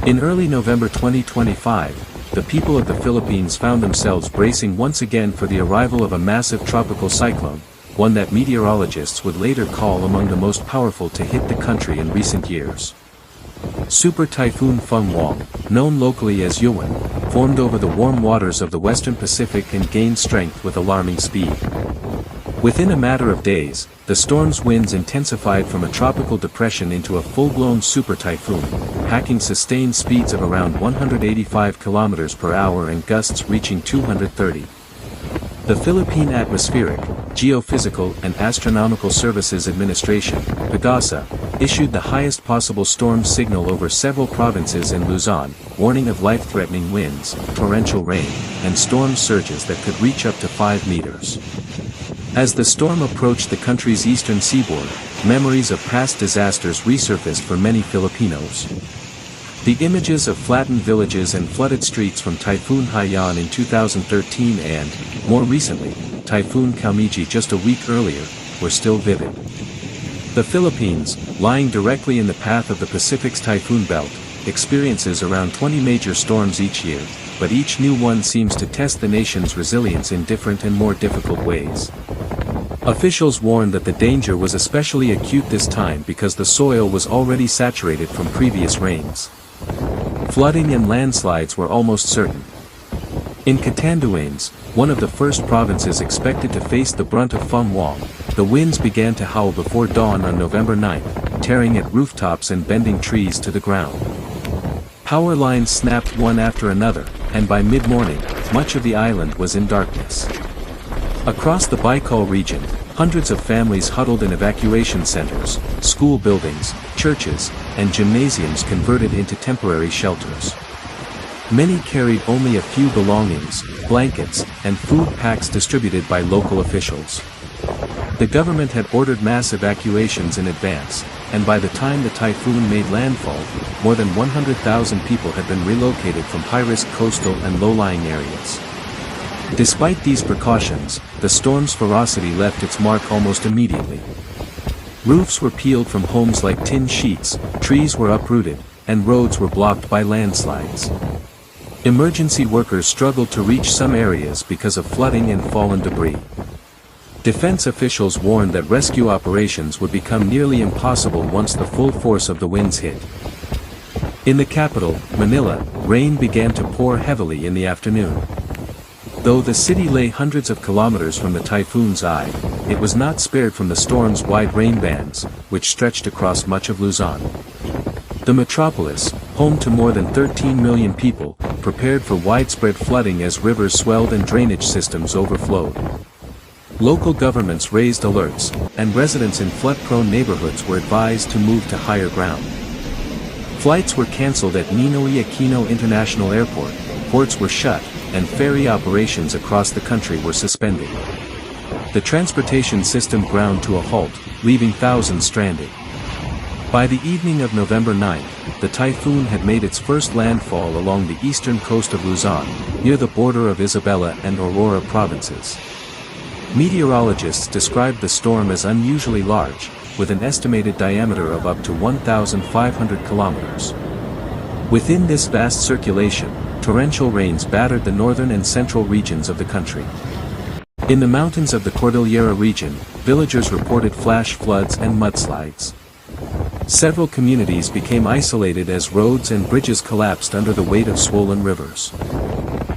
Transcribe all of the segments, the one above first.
In early November 2025, the people of the Philippines found themselves bracing once again for the arrival of a massive tropical cyclone, one that meteorologists would later call among the most powerful to hit the country in recent years. Super Typhoon Fung-Wong, known locally as Uwan, formed over the warm waters of the western Pacific and gained strength with alarming speed. Within a matter of days, the storm's winds intensified from a tropical depression into a full-blown super typhoon, packing sustained speeds of around 185 km per hour and gusts reaching 230. The Philippine Atmospheric, Geophysical and Astronomical Services Administration, PAGASA, issued the highest possible storm signal over several provinces in Luzon, warning of life-threatening winds, torrential rain, and storm surges that could reach up to 5 meters. As the storm approached the country's eastern seaboard, memories of past disasters resurfaced for many Filipinos. The images of flattened villages and flooded streets from Typhoon Haiyan in 2013 and, more recently, Typhoon Kaomiji just a week earlier, were still vivid. The Philippines, lying directly in the path of the Pacific's typhoon belt, experiences around 20 major storms each year, but each new one seems to test the nation's resilience in different and more difficult ways. Officials warned that the danger was especially acute this time because the soil was already saturated from previous rains. Flooding and landslides were almost certain. In Catanduanes, one of the first provinces expected to face the brunt of Fung-Wong, the winds began to howl before dawn on November 9, tearing at rooftops and bending trees to the ground. Power lines snapped one after another, and by mid-morning, much of the island was in darkness. Across the Bicol region, hundreds of families huddled in evacuation centers, school buildings, churches, and gymnasiums converted into temporary shelters. Many carried only a few belongings, blankets, and food packs distributed by local officials. The government had ordered mass evacuations in advance, and by the time the typhoon made landfall, more than 100,000 people had been relocated from high-risk coastal and low-lying areas. Despite these precautions, the storm's ferocity left its mark almost immediately. Roofs were peeled from homes like tin sheets, trees were uprooted, and roads were blocked by landslides. Emergency workers struggled to reach some areas because of flooding and fallen debris. Defense officials warned that rescue operations would become nearly impossible once the full force of the winds hit. In the capital, Manila, rain began to pour heavily in the afternoon. Though the city lay hundreds of kilometers from the typhoon's eye, it was not spared from the storm's wide rain bands, which stretched across much of Luzon. The metropolis, home to more than 13 million people, prepared for widespread flooding as rivers swelled and drainage systems overflowed. Local governments raised alerts, and residents in flood-prone neighborhoods were advised to move to higher ground. Flights were cancelled at Ninoy Aquino International Airport, ports were shut, and ferry operations across the country were suspended. The transportation system ground to a halt, leaving thousands stranded. By the evening of November 9, the typhoon had made its first landfall along the eastern coast of Luzon, near the border of Isabela and Aurora provinces. Meteorologists described the storm as unusually large, with an estimated diameter of up to 1,500 kilometers. Within this vast circulation, torrential rains battered the northern and central regions of the country. In the mountains of the Cordillera region, villagers reported flash floods and mudslides. Several communities became isolated as roads and bridges collapsed under the weight of swollen rivers.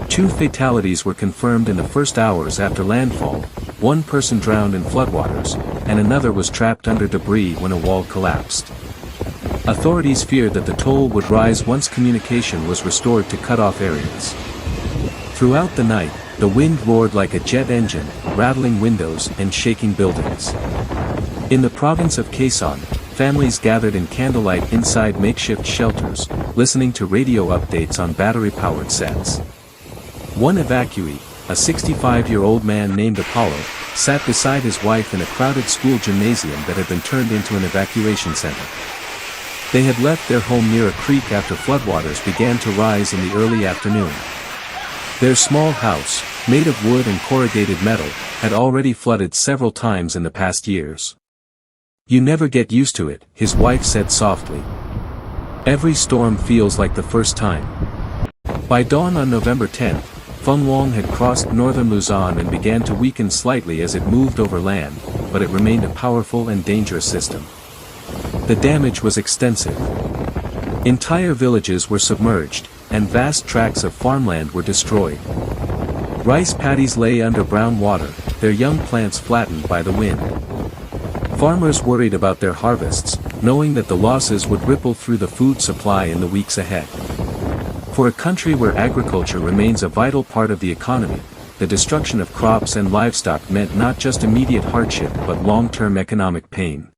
2 fatalities were confirmed in the first hours after landfall, 1 person drowned in floodwaters, and another was trapped under debris when a wall collapsed. Authorities feared that the toll would rise once communication was restored to cut-off areas. Throughout the night, the wind roared like a jet engine, rattling windows and shaking buildings. In the province of Quezon, families gathered in candlelight inside makeshift shelters, listening to radio updates on battery-powered sets. One evacuee, a 65-year-old man named Apollo, sat beside his wife in a crowded school gymnasium that had been turned into an evacuation center. They had left their home near a creek after floodwaters began to rise in the early afternoon. Their small house, made of wood and corrugated metal, had already flooded several times in the past years. "You never get used to it," his wife said softly. Every storm feels like the first time. By dawn on November 10, Fung-Wong had crossed northern Luzon and began to weaken slightly as it moved over land, but it remained a powerful and dangerous system. The damage was extensive. Entire villages were submerged, and vast tracts of farmland were destroyed. Rice paddies lay under brown water, their young plants flattened by the wind. Farmers worried about their harvests, knowing that the losses would ripple through the food supply in the weeks ahead. For a country where agriculture remains a vital part of the economy, the destruction of crops and livestock meant not just immediate hardship but long-term economic pain.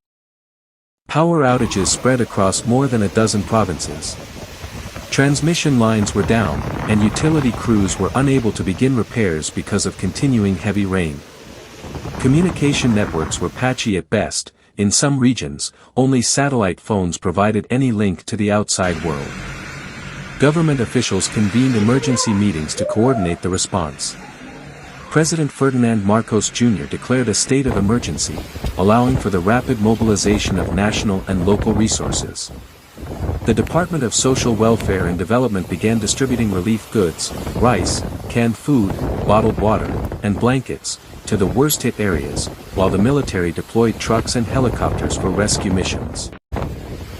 Power outages spread across more than a dozen provinces. Transmission lines were down, and utility crews were unable to begin repairs because of continuing heavy rain. Communication networks were patchy at best. In some regions, only satellite phones provided any link to the outside world. Government officials convened emergency meetings to coordinate the response. President Ferdinand Marcos Jr. declared a state of emergency, allowing for the rapid mobilization of national and local resources. The Department of Social Welfare and Development began distributing relief goods, rice, canned food, bottled water, and blankets, to the worst-hit areas, while the military deployed trucks and helicopters for rescue missions.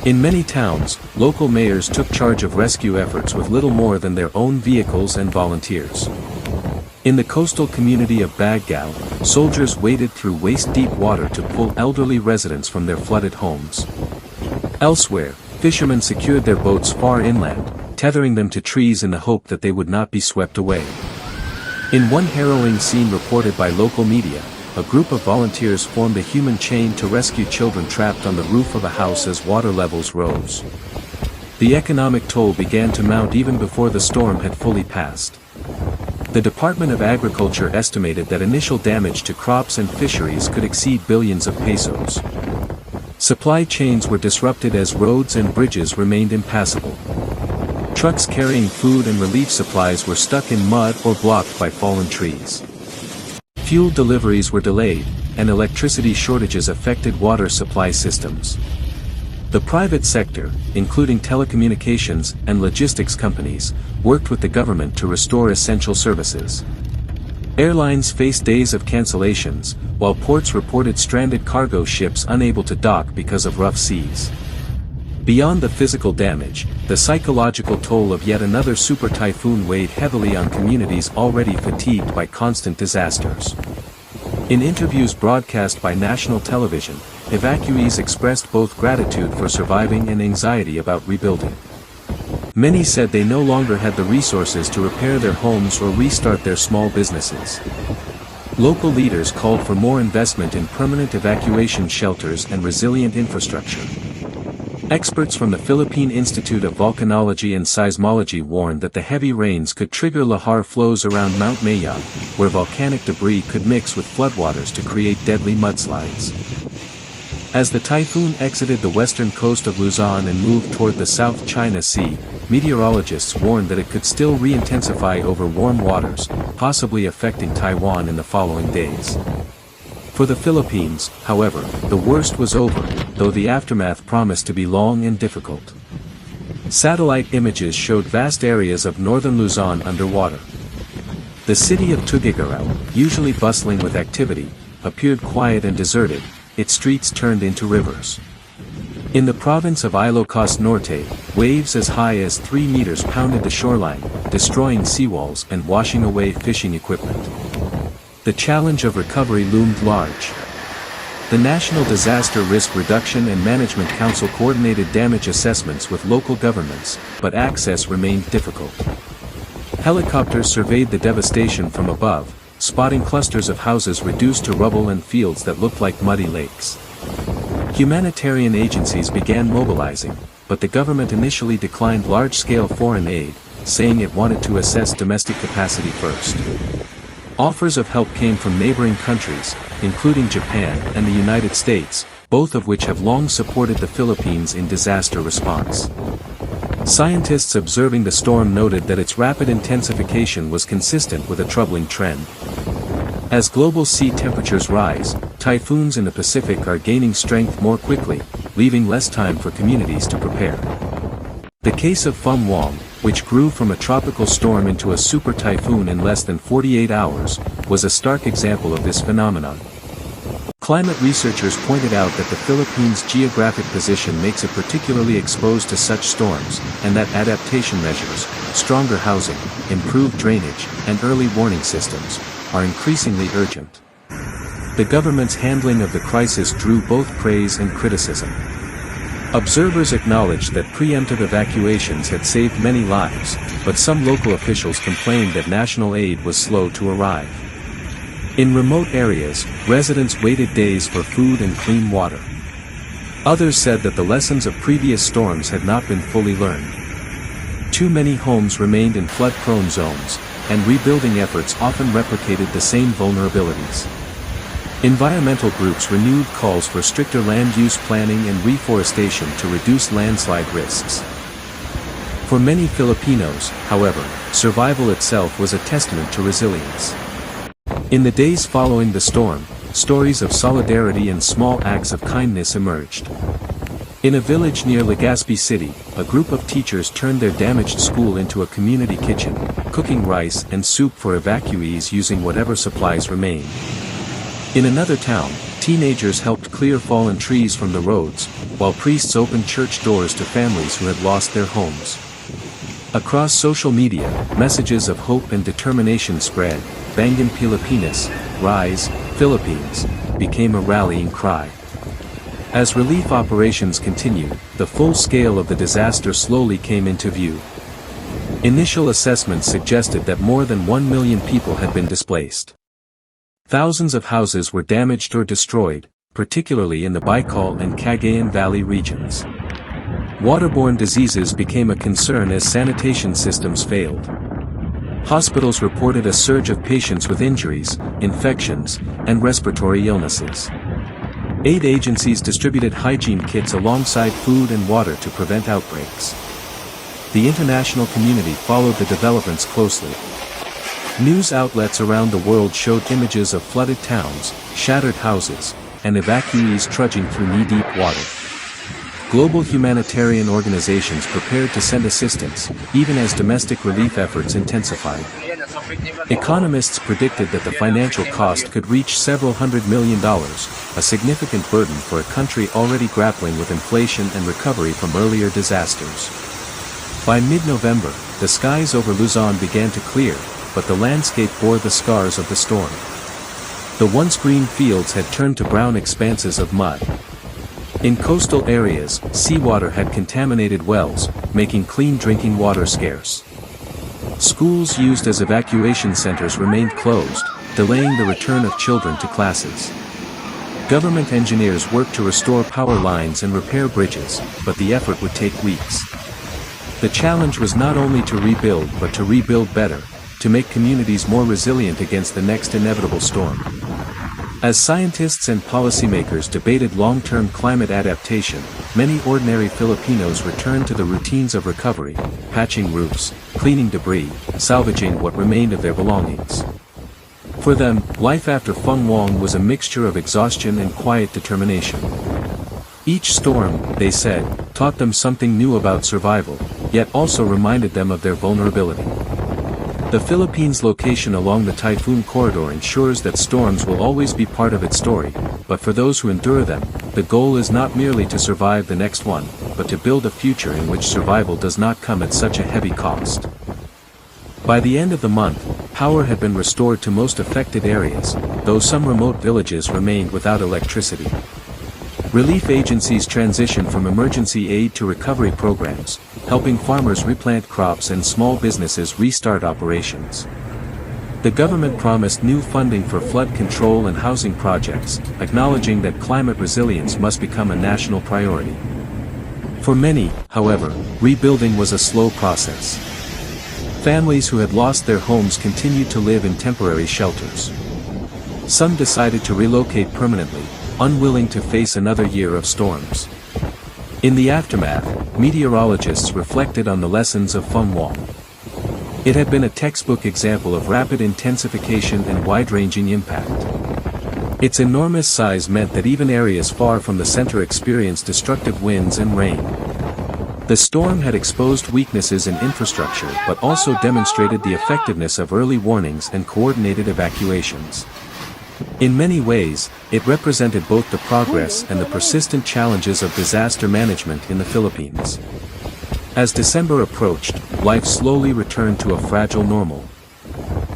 In many towns, local mayors took charge of rescue efforts with little more than their own vehicles and volunteers. In the coastal community of Baguio, soldiers waded through waist-deep water to pull elderly residents from their flooded homes. Elsewhere, fishermen secured their boats far inland, tethering them to trees in the hope that they would not be swept away. In one harrowing scene reported by local media, a group of volunteers formed a human chain to rescue children trapped on the roof of a house as water levels rose. The economic toll began to mount even before the storm had fully passed. The Department of Agriculture estimated that initial damage to crops and fisheries could exceed billions of pesos. Supply chains were disrupted as roads and bridges remained impassable. Trucks carrying food and relief supplies were stuck in mud or blocked by fallen trees. Fuel deliveries were delayed, and electricity shortages affected water supply systems. The private sector, including telecommunications and logistics companies, worked with the government to restore essential services. Airlines faced days of cancellations, while ports reported stranded cargo ships unable to dock because of rough seas. Beyond the physical damage, the psychological toll of yet another super typhoon weighed heavily on communities already fatigued by constant disasters. In interviews broadcast by national television, evacuees expressed both gratitude for surviving and anxiety about rebuilding. Many said they no longer had the resources to repair their homes or restart their small businesses. Local leaders called for more investment in permanent evacuation shelters and resilient infrastructure. Experts from the Philippine Institute of Volcanology and Seismology warned that the heavy rains could trigger lahar flows around Mount Mayog, where volcanic debris could mix with floodwaters to create deadly mudslides. As the typhoon exited the western coast of Luzon and moved toward the South China Sea, meteorologists warned that it could still re-intensify over warm waters, possibly affecting Taiwan in the following days. For the Philippines, however, the worst was over, though the aftermath promised to be long and difficult. Satellite images showed vast areas of northern Luzon underwater. The city of Tuguegarao, usually bustling with activity, appeared quiet and deserted, its streets turned into rivers. In the province of Ilocos Norte, waves as high as 3 meters pounded the shoreline, destroying seawalls and washing away fishing equipment. The challenge of recovery loomed large. The National Disaster Risk Reduction and Management Council coordinated damage assessments with local governments, but access remained difficult. Helicopters surveyed the devastation from above, spotting clusters of houses reduced to rubble and fields that looked like muddy lakes. Humanitarian agencies began mobilizing, but the government initially declined large-scale foreign aid, saying it wanted to assess domestic capacity first. Offers of help came from neighboring countries, including Japan and the United States, both of which have long supported the Philippines in disaster response. Scientists observing the storm noted that its rapid intensification was consistent with a troubling trend. As global sea temperatures rise, typhoons in the Pacific are gaining strength more quickly, leaving less time for communities to prepare. The case of Fung-Wong, which grew from a tropical storm into a super typhoon in less than 48 hours, was a stark example of this phenomenon. Climate researchers pointed out that the Philippines' geographic position makes it particularly exposed to such storms, and that adaptation measures, stronger housing, improved drainage, and early warning systems, are increasingly urgent. The government's handling of the crisis drew both praise and criticism. Observers acknowledged that preemptive evacuations had saved many lives, but some local officials complained that national aid was slow to arrive. In remote areas, residents waited days for food and clean water. Others said that the lessons of previous storms had not been fully learned. Too many homes remained in flood-prone zones, and rebuilding efforts often replicated the same vulnerabilities. Environmental groups renewed calls for stricter land use planning and reforestation to reduce landslide risks. For many Filipinos, however, survival itself was a testament to resilience. In the days following the storm, stories of solidarity and small acts of kindness emerged. In a village near Legazpi City, a group of teachers turned their damaged school into a community kitchen, cooking rice and soup for evacuees using whatever supplies remained. In another town, teenagers helped clear fallen trees from the roads, while priests opened church doors to families who had lost their homes. Across social media, messages of hope and determination spread. Bangon Pilipinas, Rise, Philippines, became a rallying cry. As relief operations continued, the full scale of the disaster slowly came into view. Initial assessments suggested that more than 1 million people had been displaced. Thousands of houses were damaged or destroyed, particularly in the Baikal and Cagayan Valley regions. Waterborne diseases became a concern as sanitation systems failed. Hospitals reported a surge of patients with injuries, infections, and respiratory illnesses. Aid agencies distributed hygiene kits alongside food and water to prevent outbreaks. The international community followed the developments closely. News outlets around the world showed images of flooded towns, shattered houses, and evacuees trudging through knee-deep water. Global humanitarian organizations prepared to send assistance, even as domestic relief efforts intensified. Economists predicted that the financial cost could reach several $100 million, a significant burden for a country already grappling with inflation and recovery from earlier disasters. By mid-November, the skies over Luzon began to clear, but the landscape bore the scars of the storm. The once green fields had turned to brown expanses of mud. In coastal areas, seawater had contaminated wells, making clean drinking water scarce. Schools used as evacuation centers remained closed, delaying the return of children to classes. Government engineers worked to restore power lines and repair bridges, but the effort would take weeks. The challenge was not only to rebuild but to rebuild better, to make communities more resilient against the next inevitable storm. As scientists and policymakers debated long-term climate adaptation, many ordinary Filipinos returned to the routines of recovery, patching roofs, cleaning debris, salvaging what remained of their belongings. For them, life after Fung-Wong was a mixture of exhaustion and quiet determination. Each storm, they said, taught them something new about survival, yet also reminded them of their vulnerability. The Philippines' location along the typhoon corridor ensures that storms will always be part of its story, but for those who endure them, the goal is not merely to survive the next one, but to build a future in which survival does not come at such a heavy cost. By the end of the month, power had been restored to most affected areas, though some remote villages remained without electricity. Relief agencies transitioned from emergency aid to recovery programs, helping farmers replant crops and small businesses restart operations. The government promised new funding for flood control and housing projects, acknowledging that climate resilience must become a national priority. For many, however, rebuilding was a slow process. Families who had lost their homes continued to live in temporary shelters. Some decided to relocate permanently, unwilling to face another year of storms. In the aftermath, meteorologists reflected on the lessons of Fung-Wong. It had been a textbook example of rapid intensification and wide-ranging impact. Its enormous size meant that even areas far from the center experienced destructive winds and rain. The storm had exposed weaknesses in infrastructure but also demonstrated the effectiveness of early warnings and coordinated evacuations. In many ways, it represented both the progress and the persistent challenges of disaster management in the Philippines. As December approached, life slowly returned to a fragile normal.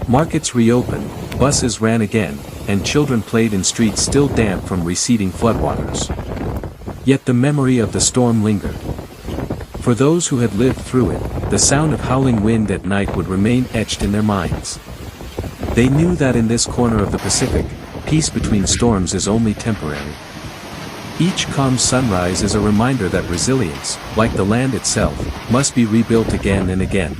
Markets reopened, buses ran again, and children played in streets still damp from receding floodwaters. Yet the memory of the storm lingered. For those who had lived through it, the sound of howling wind at night would remain etched in their minds. They knew that in this corner of the Pacific, peace between storms is only temporary. Each calm sunrise is a reminder that resilience, like the land itself, must be rebuilt again and again.